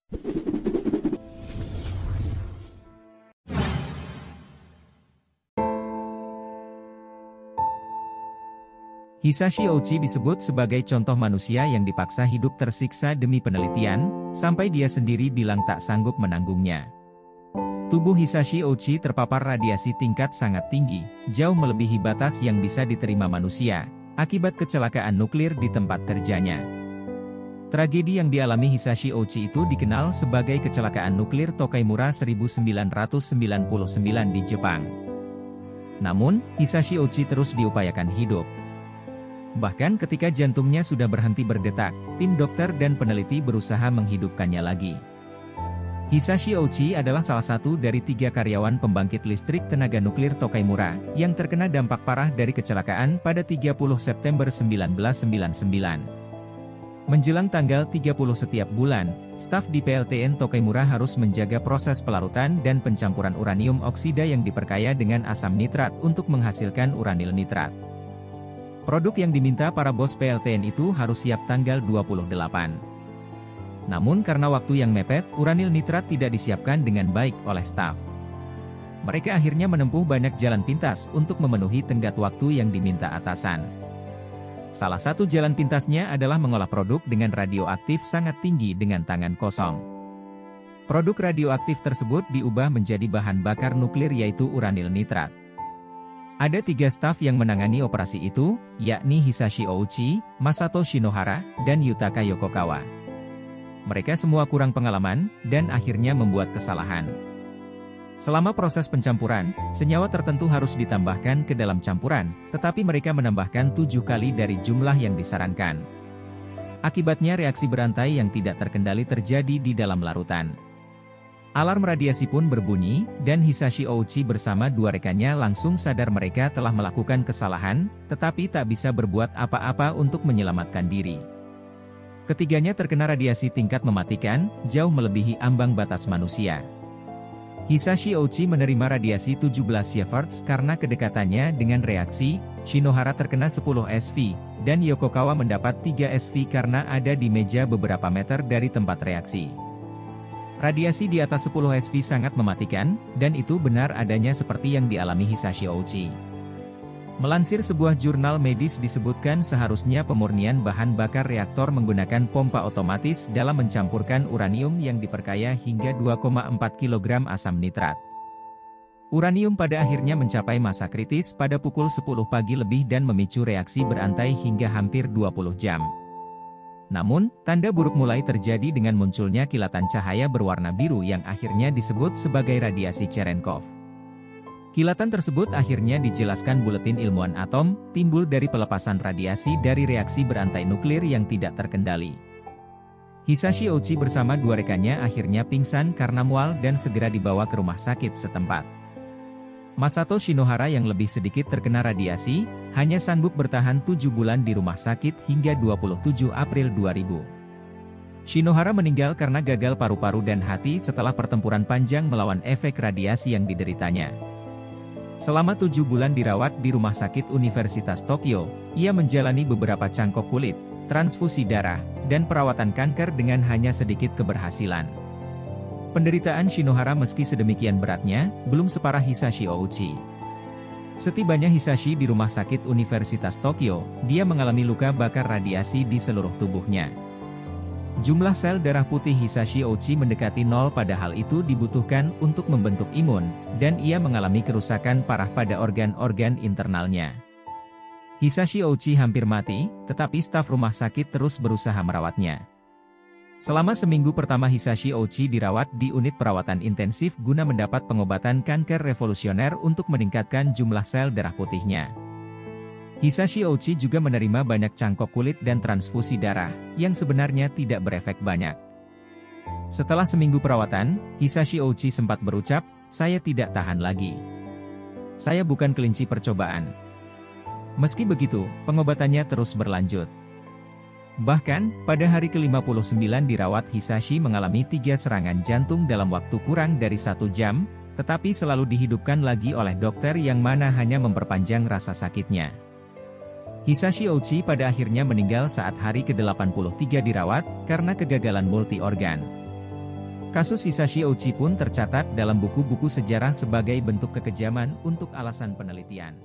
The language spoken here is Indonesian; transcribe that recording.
Hisashi Ouchi disebut sebagai contoh manusia yang dipaksa hidup tersiksa demi penelitian, sampai dia sendiri bilang tak sanggup menanggungnya. Tubuh Hisashi Ouchi terpapar radiasi tingkat sangat tinggi, jauh melebihi batas yang bisa diterima manusia, akibat kecelakaan nuklir di tempat kerjanya. Tragedi yang dialami Hisashi Ouchi itu dikenal sebagai kecelakaan nuklir Tokaimura 1999 di Jepang. Namun, Hisashi Ouchi terus diupayakan hidup. Bahkan ketika jantungnya sudah berhenti berdetak, tim dokter dan peneliti berusaha menghidupkannya lagi. Hisashi Ouchi adalah salah satu dari 3 karyawan pembangkit listrik tenaga nuklir Tokaimura, yang terkena dampak parah dari kecelakaan pada 30 September 1999. Menjelang tanggal 30 setiap bulan, staf di PLTN Tokaimura harus menjaga proses pelarutan dan pencampuran uranium oksida yang diperkaya dengan asam nitrat untuk menghasilkan uranil nitrat. Produk yang diminta para bos PLTN itu harus siap tanggal 28. Namun karena waktu yang mepet, uranil nitrat tidak disiapkan dengan baik oleh staf. Mereka akhirnya menempuh banyak jalan pintas untuk memenuhi tenggat waktu yang diminta atasan. Salah satu jalan pintasnya adalah mengolah produk dengan radioaktif sangat tinggi dengan tangan kosong. Produk radioaktif tersebut diubah menjadi bahan bakar nuklir yaitu uranil nitrat. Ada 3 staf yang menangani operasi itu, yakni Hisashi Ouchi, Masato Shinohara, dan Yutaka Yokokawa. Mereka semua kurang pengalaman, dan akhirnya membuat kesalahan. Selama proses pencampuran, senyawa tertentu harus ditambahkan ke dalam campuran, tetapi mereka menambahkan 7 kali dari jumlah yang disarankan. Akibatnya reaksi berantai yang tidak terkendali terjadi di dalam larutan. Alarm radiasi pun berbunyi, dan Hisashi Ouchi bersama 2 rekannya langsung sadar mereka telah melakukan kesalahan, tetapi tak bisa berbuat apa-apa untuk menyelamatkan diri. Ketiganya terkena radiasi tingkat mematikan, jauh melebihi ambang batas manusia. Hisashi Ouchi menerima radiasi 17 sieverts karena kedekatannya dengan reaksi, Shinohara terkena 10 SV, dan Yokokawa mendapat 3 SV karena ada di meja beberapa meter dari tempat reaksi. Radiasi di atas 10 SV sangat mematikan, dan itu benar adanya seperti yang dialami Hisashi Ouchi. Melansir sebuah jurnal medis disebutkan seharusnya pemurnian bahan bakar reaktor menggunakan pompa otomatis dalam mencampurkan uranium yang diperkaya hingga 2,4 kg asam nitrat. Uranium pada akhirnya mencapai masa kritis pada pukul 10 pagi lebih dan memicu reaksi berantai hingga hampir 20 jam. Namun, tanda buruk mulai terjadi dengan munculnya kilatan cahaya berwarna biru yang akhirnya disebut sebagai radiasi Cherenkov. Kilatan tersebut akhirnya dijelaskan Buletin Ilmuwan Atom, timbul dari pelepasan radiasi dari reaksi berantai nuklir yang tidak terkendali. Hisashi Ouchi bersama 2 rekannya akhirnya pingsan karena mual dan segera dibawa ke rumah sakit setempat. Masato Shinohara yang lebih sedikit terkena radiasi, hanya sanggup bertahan 7 bulan di rumah sakit hingga 27 April 2000. Shinohara meninggal karena gagal paru-paru dan hati setelah pertempuran panjang melawan efek radiasi yang dideritanya. Selama 7 bulan dirawat di Rumah Sakit Universitas Tokyo, ia menjalani beberapa cangkok kulit, transfusi darah, dan perawatan kanker dengan hanya sedikit keberhasilan. Penderitaan Shinohara meski sedemikian beratnya, belum separah Hisashi Ouchi. Setibanya Hisashi di Rumah Sakit Universitas Tokyo, dia mengalami luka bakar radiasi di seluruh tubuhnya. Jumlah sel darah putih Hisashi Ouchi mendekati 0 padahal itu dibutuhkan untuk membentuk imun, dan ia mengalami kerusakan parah pada organ-organ internalnya. Hisashi Ouchi hampir mati, tetapi staf rumah sakit terus berusaha merawatnya. Selama seminggu pertama Hisashi Ouchi dirawat di unit perawatan intensif guna mendapat pengobatan kanker revolusioner untuk meningkatkan jumlah sel darah putihnya. Hisashi Ouchi juga menerima banyak cangkok kulit dan transfusi darah, yang sebenarnya tidak berefek banyak. Setelah seminggu perawatan, Hisashi Ouchi sempat berucap, "Saya tidak tahan lagi. Saya bukan kelinci percobaan." Meski begitu, pengobatannya terus berlanjut. Bahkan, pada hari ke-59 dirawat Hisashi mengalami 3 serangan jantung dalam waktu kurang dari 1 jam, tetapi selalu dihidupkan lagi oleh dokter yang mana hanya memperpanjang rasa sakitnya. Hisashi Ouchi pada akhirnya meninggal saat hari ke-83 dirawat, karena kegagalan multi organ. Kasus Hisashi Ouchi pun tercatat dalam buku-buku sejarah sebagai bentuk kekejaman untuk alasan penelitian.